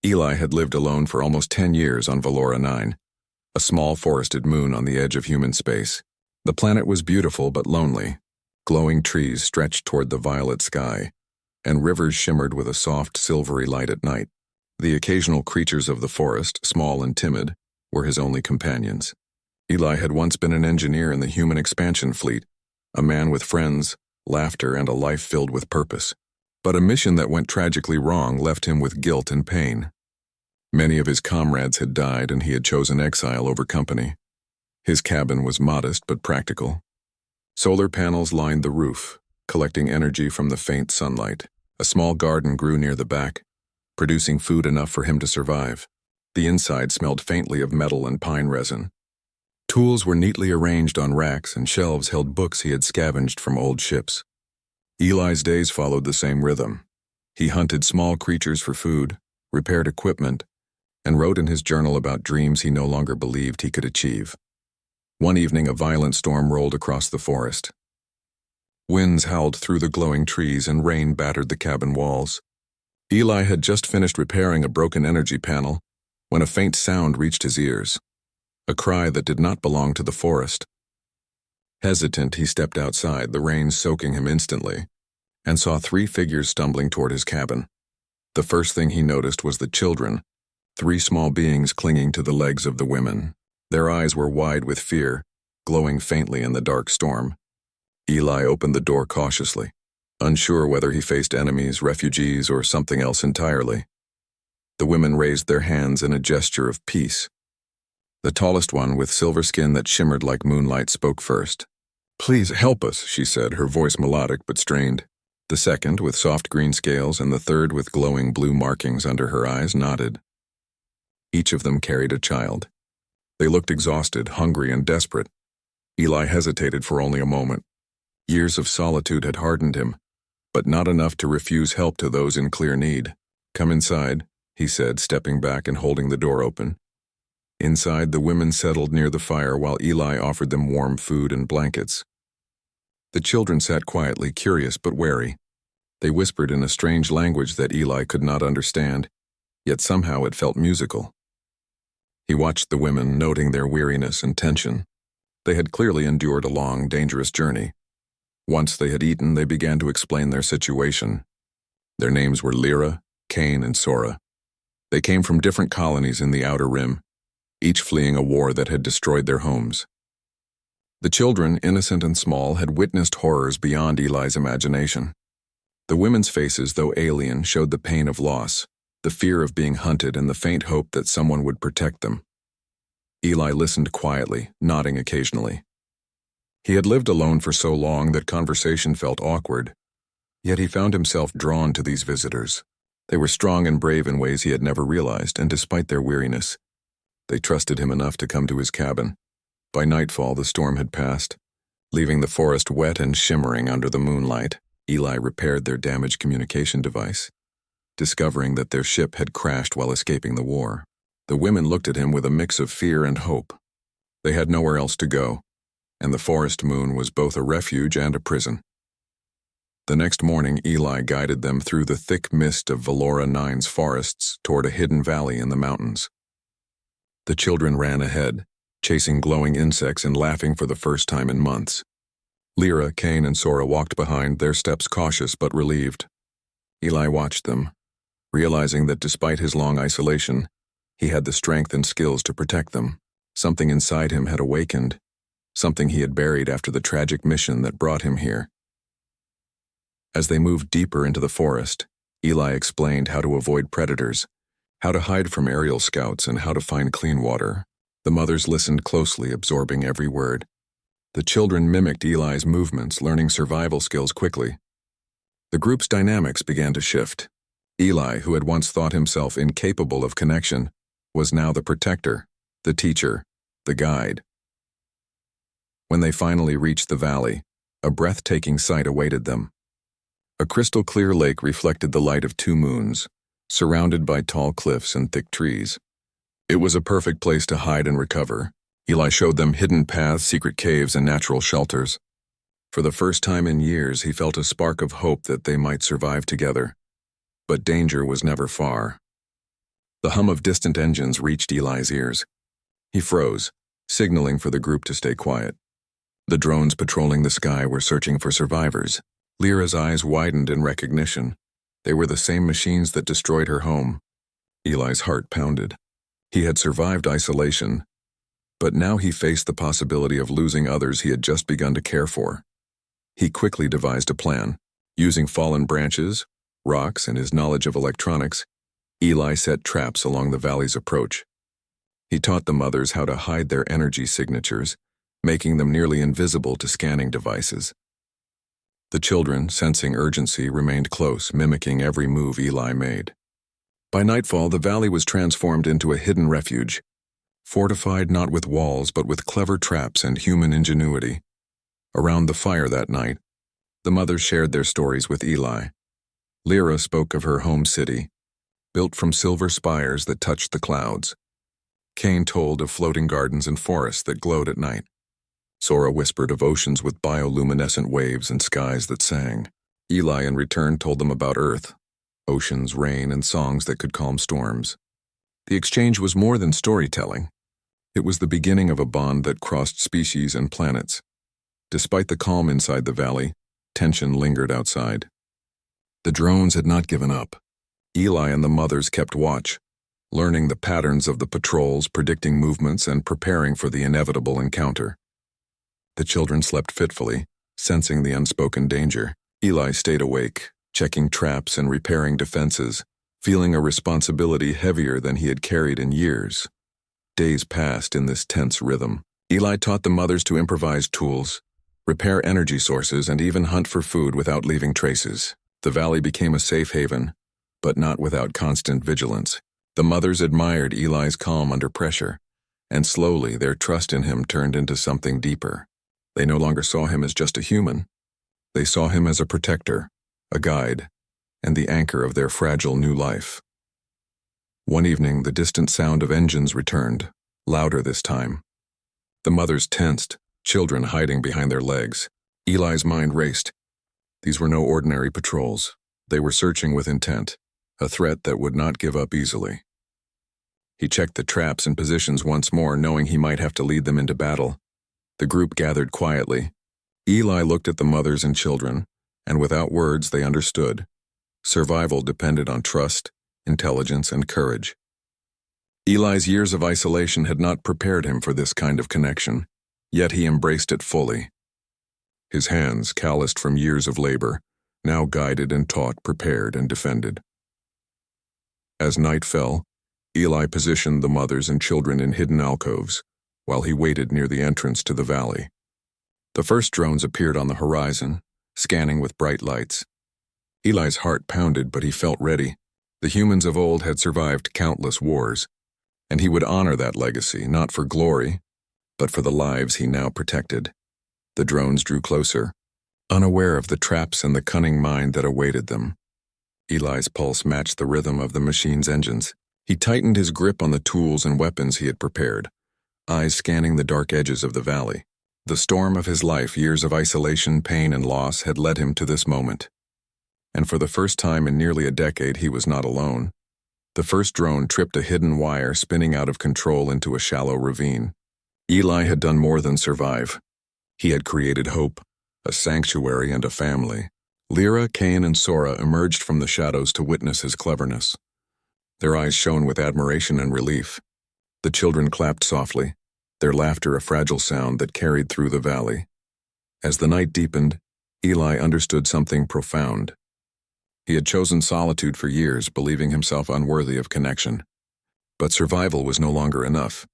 Eli had lived alone for almost 10 years on Valora 9, a small forested moon on the edge of human space. The planet was beautiful but lonely. Glowing trees stretched toward the violet sky, and rivers shimmered with a soft, silvery light at night. The occasional creatures of the forest, small and timid, were his only companions. Eli had once been an engineer in the human expansion fleet, a man with friends, laughter, and a life filled with purpose. But a mission that went tragically wrong left him with guilt and pain. Many of his comrades had died, and he had chosen exile over company. His cabin was modest but practical. Solar panels lined the roof, collecting energy from the faint sunlight. A small garden grew near the back, producing food enough for him to survive. The inside smelled faintly of metal and pine resin. Tools were neatly arranged on racks, and shelves held books he had scavenged from old ships. Eli's days followed the same rhythm. He hunted small creatures for food, repaired equipment, and wrote in his journal about dreams he no longer believed he could achieve. One evening, a violent storm rolled across the forest. Winds howled through the glowing trees, and rain battered the cabin walls. Eli had just finished repairing a broken energy panel when a faint sound reached his ears, a cry that did not belong to the forest. Hesitant, he stepped outside, the rain soaking him instantly, and saw 3 figures stumbling toward his cabin. The first thing he noticed was the children, 3 small beings clinging to the legs of the women. Their eyes were wide with fear, glowing faintly in the dark storm. Eli opened the door cautiously, unsure whether he faced enemies, refugees, or something else entirely. The women raised their hands in a gesture of peace. The tallest one, with silver skin that shimmered like moonlight, spoke first. "Please help us," she said, her voice melodic but strained. The second, with soft green scales, and the third with glowing blue markings under her eyes, nodded. Each of them carried a child. They looked exhausted, hungry, and desperate. Eli hesitated for only a moment. Years of solitude had hardened him, but not enough to refuse help to those in clear need. "Come inside," he said, stepping back and holding the door open. Inside, the women settled near the fire while Eli offered them warm food and blankets. The children sat quietly, curious but wary. They whispered in a strange language that Eli could not understand, yet somehow it felt musical. He watched the women, noting their weariness and tension. They had clearly endured a long, dangerous journey. Once they had eaten, they began to explain their situation. Their names were Lyra, Cain, and Sora. They came from different colonies in the Outer Rim, each fleeing a war that had destroyed their homes. The children, innocent and small, had witnessed horrors beyond Eli's imagination. The women's faces, though alien, showed the pain of loss, the fear of being hunted, and the faint hope that someone would protect them. Eli listened quietly, nodding occasionally. He had lived alone for so long that conversation felt awkward, yet he found himself drawn to these visitors. They were strong and brave in ways he had never realized, and despite their weariness, they trusted him enough to come to his cabin. By nightfall, the storm had passed, leaving the forest wet and shimmering under the moonlight. Eli repaired their damaged communication device, discovering that their ship had crashed while escaping the war. The women looked at him with a mix of fear and hope. They had nowhere else to go, and the forest moon was both a refuge and a prison. The next morning, Eli guided them through the thick mist of Valora 9's forests toward a hidden valley in the mountains. The children ran ahead, chasing glowing insects and laughing for the first time in months. Lyra, Cain, and Sora walked behind, their steps cautious but relieved. Eli watched them, realizing that despite his long isolation, he had the strength and skills to protect them. Something inside him had awakened, something he had buried after the tragic mission that brought him here. As they moved deeper into the forest, Eli explained how to avoid predators, how to hide from aerial scouts, and how to find clean water. The mothers listened closely, absorbing every word. The children mimicked Eli's movements, learning survival skills quickly. The group's dynamics began to shift. Eli, who had once thought himself incapable of connection, was now the protector, the teacher, the guide. When they finally reached the valley, a breathtaking sight awaited them. A crystal-clear lake reflected the light of 2 moons, surrounded by tall cliffs and thick trees. It was a perfect place to hide and recover. Eli showed them hidden paths, secret caves, and natural shelters. For the first time in years, he felt a spark of hope that they might survive together. But danger was never far. The hum of distant engines reached Eli's ears. He froze, signaling for the group to stay quiet. The drones patrolling the sky were searching for survivors. Lyra's eyes widened in recognition. They were the same machines that destroyed her home. Eli's heart pounded. He had survived isolation, but now he faced the possibility of losing others he had just begun to care for. He quickly devised a plan. Using fallen branches, rocks, and his knowledge of electronics, Eli set traps along the valley's approach. He taught the mothers how to hide their energy signatures, making them nearly invisible to scanning devices. The children, sensing urgency, remained close, mimicking every move Eli made. By nightfall, the valley was transformed into a hidden refuge, fortified not with walls but with clever traps and human ingenuity. Around the fire that night, the mothers shared their stories with Eli. Lyra spoke of her home city, built from silver spires that touched the clouds. Cain told of floating gardens and forests that glowed at night. Sora whispered of oceans with bioluminescent waves and skies that sang. Eli, in return, told them about Earth, oceans, rain, and songs that could calm storms. The exchange was more than storytelling. It was the beginning of a bond that crossed species and planets. Despite the calm inside the valley, tension lingered outside. The drones had not given up. Eli and the mothers kept watch, learning the patterns of the patrols, predicting movements, and preparing for the inevitable encounter. The children slept fitfully, sensing the unspoken danger. Eli stayed awake, checking traps and repairing defenses, feeling a responsibility heavier than he had carried in years. Days passed in this tense rhythm. Eli taught the mothers to improvise tools, repair energy sources, and even hunt for food without leaving traces. The valley became a safe haven, but not without constant vigilance. The mothers admired Eli's calm under pressure, and slowly their trust in him turned into something deeper. They no longer saw him as just a human. They saw him as a protector, a guide, and the anchor of their fragile new life. One evening, the distant sound of engines returned, louder this time. The mothers tensed, children hiding behind their legs. Eli's mind raced. These were no ordinary patrols. They were searching with intent, a threat that would not give up easily. He checked the traps and positions once more, knowing he might have to lead them into battle. The group gathered quietly. Eli looked at the mothers and children, and without words they understood. Survival depended on trust, intelligence, and courage. Eli's years of isolation had not prepared him for this kind of connection, yet he embraced it fully. His hands, calloused from years of labor, now guided and taught, prepared and defended. As night fell, Eli positioned the mothers and children in hidden alcoves, while he waited near the entrance to the valley. The first drones appeared on the horizon, scanning with bright lights. Eli's heart pounded, but he felt ready. The humans of old had survived countless wars, and he would honor that legacy, not for glory, but for the lives he now protected. The drones drew closer, unaware of the traps and the cunning mind that awaited them. Eli's pulse matched the rhythm of the machine's engines. He tightened his grip on the tools and weapons he had prepared, eyes scanning the dark edges of the valley. The storm of his life, years of isolation, pain, and loss, had led him to this moment. And for the first time in nearly a decade, he was not alone. The first drone tripped a hidden wire, spinning out of control into a shallow ravine. Eli had done more than survive. He had created hope, a sanctuary, and a family. Lyra, Cain, and Sora emerged from the shadows to witness his cleverness. Their eyes shone with admiration and relief. The children clapped softly, their laughter a fragile sound that carried through the valley. As the night deepened, Eli understood something profound. He had chosen solitude for years, believing himself unworthy of connection. But survival was no longer enough.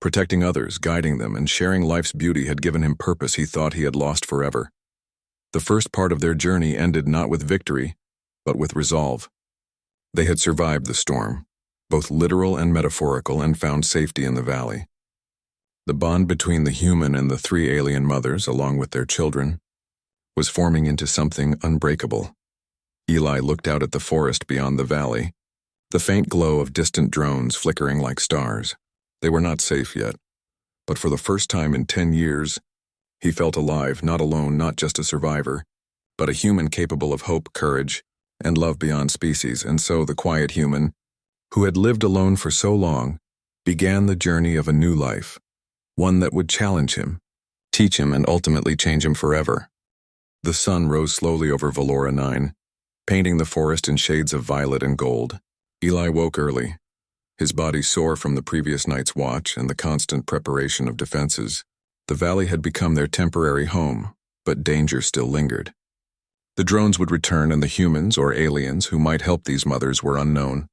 Protecting others, guiding them, and sharing life's beauty had given him purpose he thought he had lost forever. The first part of their journey ended not with victory, but with resolve. They had survived the storm, both literal and metaphorical, and found safety in the valley. The bond between the human and the three alien mothers, along with their children, was forming into something unbreakable. Eli looked out at the forest beyond the valley, the faint glow of distant drones flickering like stars. They were not safe yet, but for the first time in 10 years, he felt alive, not alone, not just a survivor, but a human capable of hope, courage, and love beyond species. And so the quiet human, who had lived alone for so long, began the journey of a new life, one that would challenge him, teach him, and ultimately change him forever. The sun rose slowly over Valora 9, painting the forest in shades of violet and gold. Eli woke early, his body sore from the previous night's watch and the constant preparation of defenses. The valley had become their temporary home, but danger still lingered. The drones would return, and the humans or aliens who might help these mothers were unknown.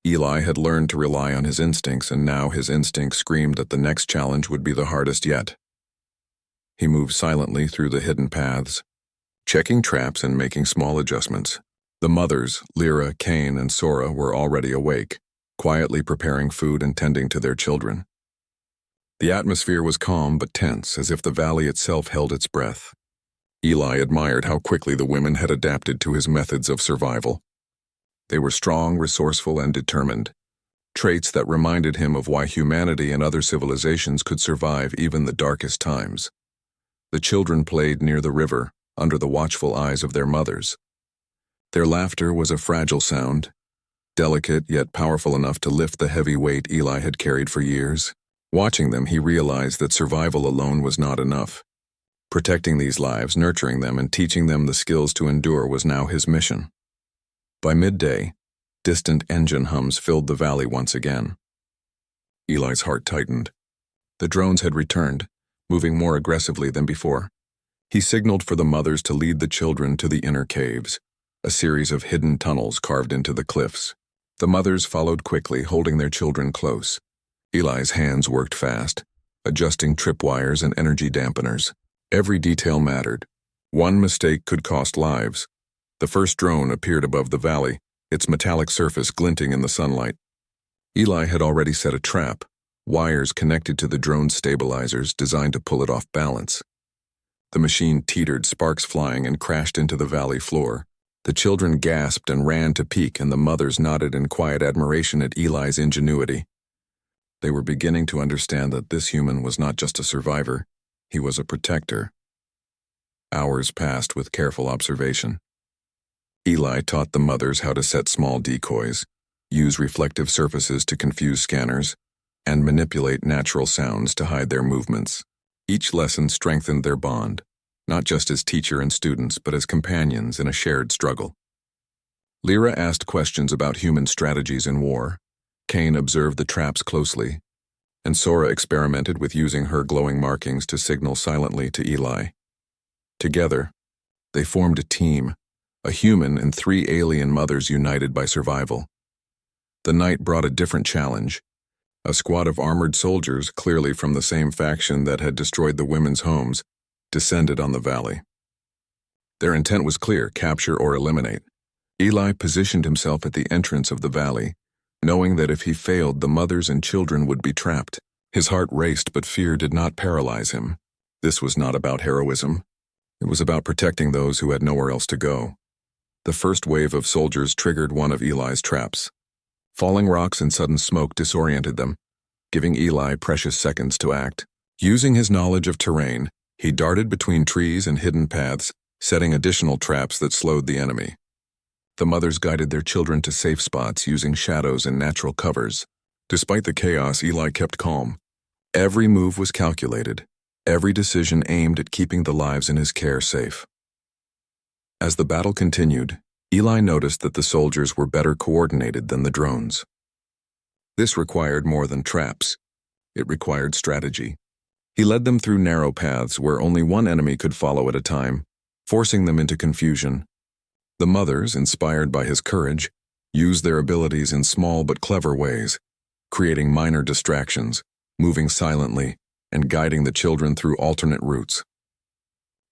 Eli had learned to rely on his instincts, and now his instincts screamed that the next challenge would be the hardest yet. He moved silently through the hidden paths, checking traps and making small adjustments. The mothers, Lyra, Cain, and Sora, were already awake, quietly preparing food and tending to their children. The atmosphere was calm but tense, as if the valley itself held its breath. Eli admired how quickly the women had adapted to his methods of survival. They were strong, resourceful, and determined, traits that reminded him of why humanity and other civilizations could survive even the darkest times. The children played near the river, under the watchful eyes of their mothers. Their laughter was a fragile sound, delicate yet powerful enough to lift the heavy weight Eli had carried for years. Watching them, he realized that survival alone was not enough. Protecting these lives, nurturing them, and teaching them the skills to endure was now his mission. By midday, distant engine hums filled the valley once again. Eli's heart tightened. The drones had returned, moving more aggressively than before. He signaled for the mothers to lead the children to the inner caves, a series of hidden tunnels carved into the cliffs. The mothers followed quickly, holding their children close. Eli's hands worked fast, adjusting tripwires and energy dampeners. Every detail mattered. One mistake could cost lives. The first drone appeared above the valley, its metallic surface glinting in the sunlight. Eli had already set a trap, wires connected to the drone's stabilizers designed to pull it off balance. The machine teetered, sparks flying, and crashed into the valley floor. The children gasped and ran to peek, and the mothers nodded in quiet admiration at Eli's ingenuity. They were beginning to understand that this human was not just a survivor, he was a protector. Hours passed with careful observation. Eli taught the mothers how to set small decoys, use reflective surfaces to confuse scanners, and manipulate natural sounds to hide their movements. Each lesson strengthened their bond, not just as teacher and students, but as companions in a shared struggle. Lyra asked questions about human strategies in war. Cain observed the traps closely, and Sora experimented with using her glowing markings to signal silently to Eli. Together, they formed a team, a human and 3 alien mothers united by survival. The night brought a different challenge. A squad of armored soldiers, clearly from the same faction that had destroyed the women's homes, descended on the valley. Their intent was clear: capture or eliminate. Eli positioned himself at the entrance of the valley, knowing that if he failed, the mothers and children would be trapped. His heart raced, but fear did not paralyze him. This was not about heroism. It was about protecting those who had nowhere else to go. The first wave of soldiers triggered one of Eli's traps. Falling rocks and sudden smoke disoriented them, giving Eli precious seconds to act. Using his knowledge of terrain, he darted between trees and hidden paths, setting additional traps that slowed the enemy. The mothers guided their children to safe spots using shadows and natural covers. Despite the chaos, Eli kept calm. Every move was calculated, every decision aimed at keeping the lives in his care safe. As the battle continued, Eli noticed that the soldiers were better coordinated than the drones. This required more than traps. It required strategy. He led them through narrow paths where only one enemy could follow at a time, forcing them into confusion. The mothers, inspired by his courage, used their abilities in small but clever ways, creating minor distractions, moving silently, and guiding the children through alternate routes.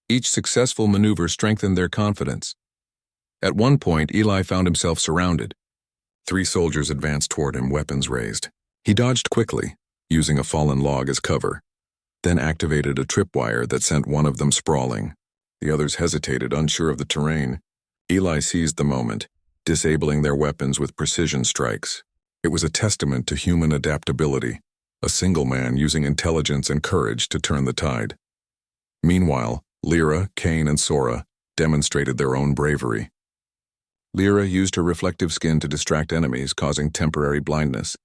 Each successful maneuver strengthened their confidence. At one point, Eli found himself surrounded. 3 soldiers advanced toward him, weapons raised. He dodged quickly, using a fallen log as cover, then activated a tripwire that sent one of them sprawling. The others hesitated, unsure of the terrain. Eli seized the moment, disabling their weapons with precision strikes. It was a testament to human adaptability, a single man using intelligence and courage to turn the tide. Meanwhile, Lyra, Cain, and Sora demonstrated their own bravery. Lyra used her reflective skin to distract enemies, causing temporary blindness.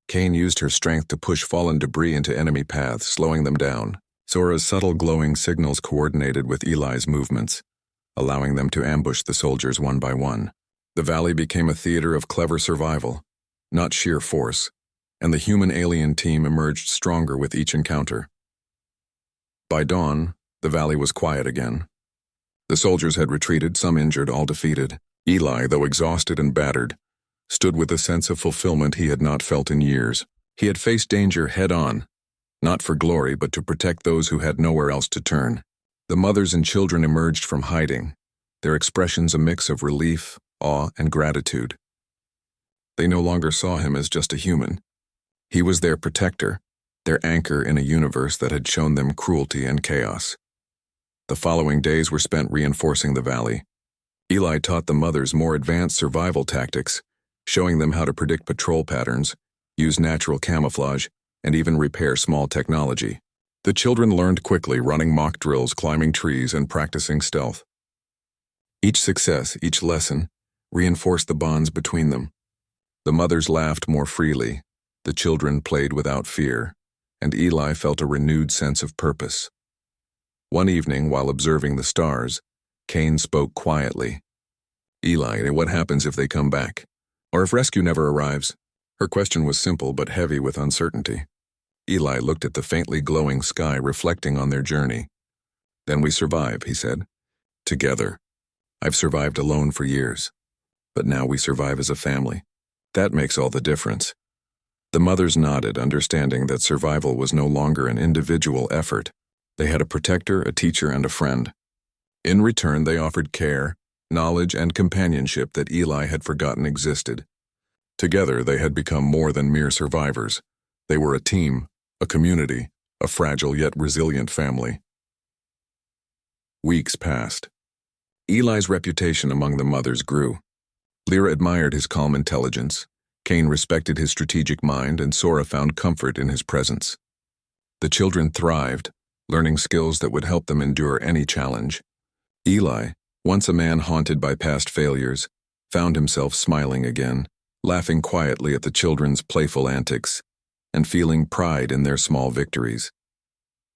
Cain used her strength to push fallen debris into enemy paths, slowing them down. Sora's subtle glowing signals coordinated with Eli's movements, allowing them to ambush the soldiers one by one. The valley became a theater of clever survival, not sheer force, and the human-alien team emerged stronger with each encounter. By dawn, the valley was quiet again. The soldiers had retreated, some injured, all defeated. Eli, though exhausted and battered, stood with a sense of fulfillment he had not felt in years. He had faced danger head-on, not for glory but to protect those who had nowhere else to turn. The mothers and children emerged from hiding, their expressions a mix of relief, awe, and gratitude. They no longer saw him as just a human. He was their protector, their anchor in a universe that had shown them cruelty and chaos. The following days were spent reinforcing the valley. Eli taught the mothers more advanced survival tactics, showing them how to predict patrol patterns, use natural camouflage, and even repair small technology. The children learned quickly, running mock drills, climbing trees, and practicing stealth. Each success, each lesson, reinforced the bonds between them. The mothers laughed more freely, the children played without fear, and Eli felt a renewed sense of purpose. One evening, while observing the stars, Cain spoke quietly. "Eli, what happens if they come back? Or if rescue never arrives?" Her question was simple but heavy with uncertainty. Eli looked at the faintly glowing sky reflecting on their journey. "Then we survive," he said. "Together. I've survived alone for years, but now we survive as a family. That makes all the difference." The mothers nodded, understanding that survival was no longer an individual effort. They had a protector, a teacher, and a friend. In return, they offered care, knowledge, and companionship that Eli had forgotten existed. Together, they had become more than mere survivors. They were a team, a community, a fragile yet resilient family. Weeks passed. Eli's reputation among the mothers grew. Lyra admired his calm intelligence, Cain respected his strategic mind, and Sora found comfort in his presence. The children thrived, learning skills that would help them endure any challenge. Eli, once a man haunted by past failures, found himself smiling again, laughing quietly at the children's playful antics, and feeling pride in their small victories.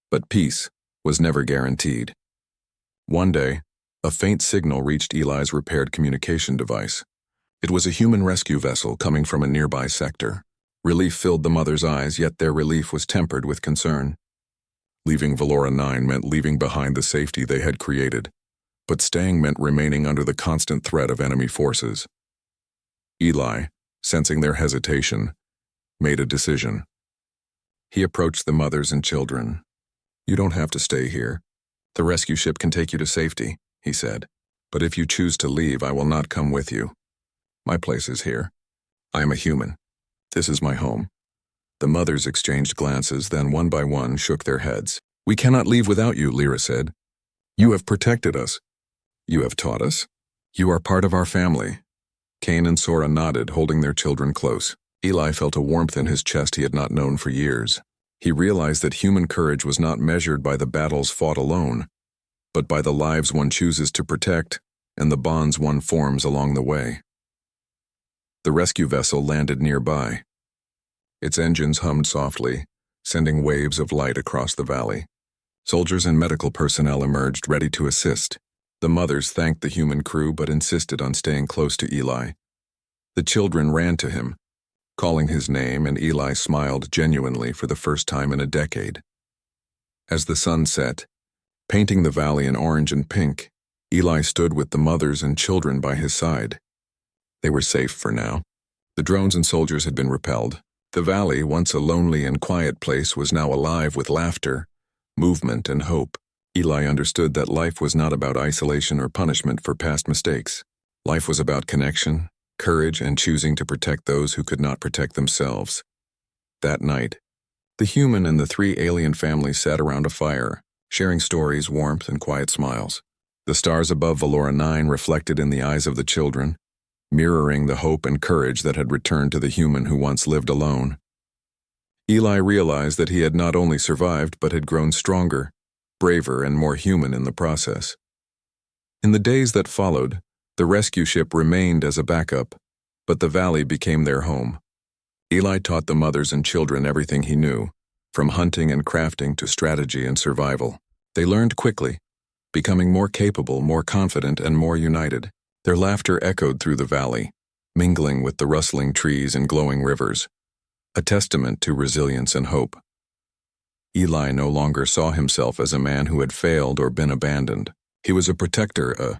But peace was never guaranteed. One day, a faint signal reached Eli's repaired communication device. It was a human rescue vessel coming from a nearby sector. Relief filled the mother's eyes, yet their relief was tempered with concern. Leaving Valora 9 meant leaving behind the safety they had created, but staying meant remaining under the constant threat of enemy forces. Eli, sensing their hesitation, made a decision. He approached the mothers and children. "You don't have to stay here. The rescue ship can take you to safety," he said. "But if you choose to leave, I will not come with you. My place is here. I am a human. This is my home." The mothers exchanged glances, then one by one shook their heads. "We cannot leave without you," Lyra said. "You have protected us. You have taught us. You are part of our family." Cain and Sora nodded, holding their children close. Eli felt a warmth in his chest he had not known for years. He realized that human courage was not measured by the battles fought alone, but by the lives one chooses to protect and the bonds one forms along the way. The rescue vessel landed nearby. Its engines hummed softly, sending waves of light across the valley. Soldiers and medical personnel emerged, ready to assist. The mothers thanked the human crew but insisted on staying close to Eli. The children ran to him, calling his name, and Eli smiled genuinely for the first time in a decade. As the sun set, painting the valley in orange and pink, Eli stood with the mothers and children by his side. They were safe for now. The drones and soldiers had been repelled. The valley, once a lonely and quiet place, was now alive with laughter, movement, and hope. Eli understood that life was not about isolation or punishment for past mistakes. Life was about connection, courage, and choosing to protect those who could not protect themselves. That night, the human and the 3 alien families sat around a fire, sharing stories, warmth, and quiet smiles. The stars above Valora 9 reflected in the eyes of the children, mirroring the hope and courage that had returned to the human who once lived alone. Eli realized that he had not only survived but had grown stronger, braver, and more human in the process. In the days that followed, The rescue ship remained as a backup, but the valley became their home. Eli taught the mothers and children everything he knew, from hunting and crafting to strategy and survival. They learned quickly, becoming more capable, more confident, and more united. Their laughter echoed through the valley, mingling with the rustling trees and glowing rivers, a testament to resilience and hope. Eli no longer saw himself as a man who had failed or been abandoned. He was a protector, a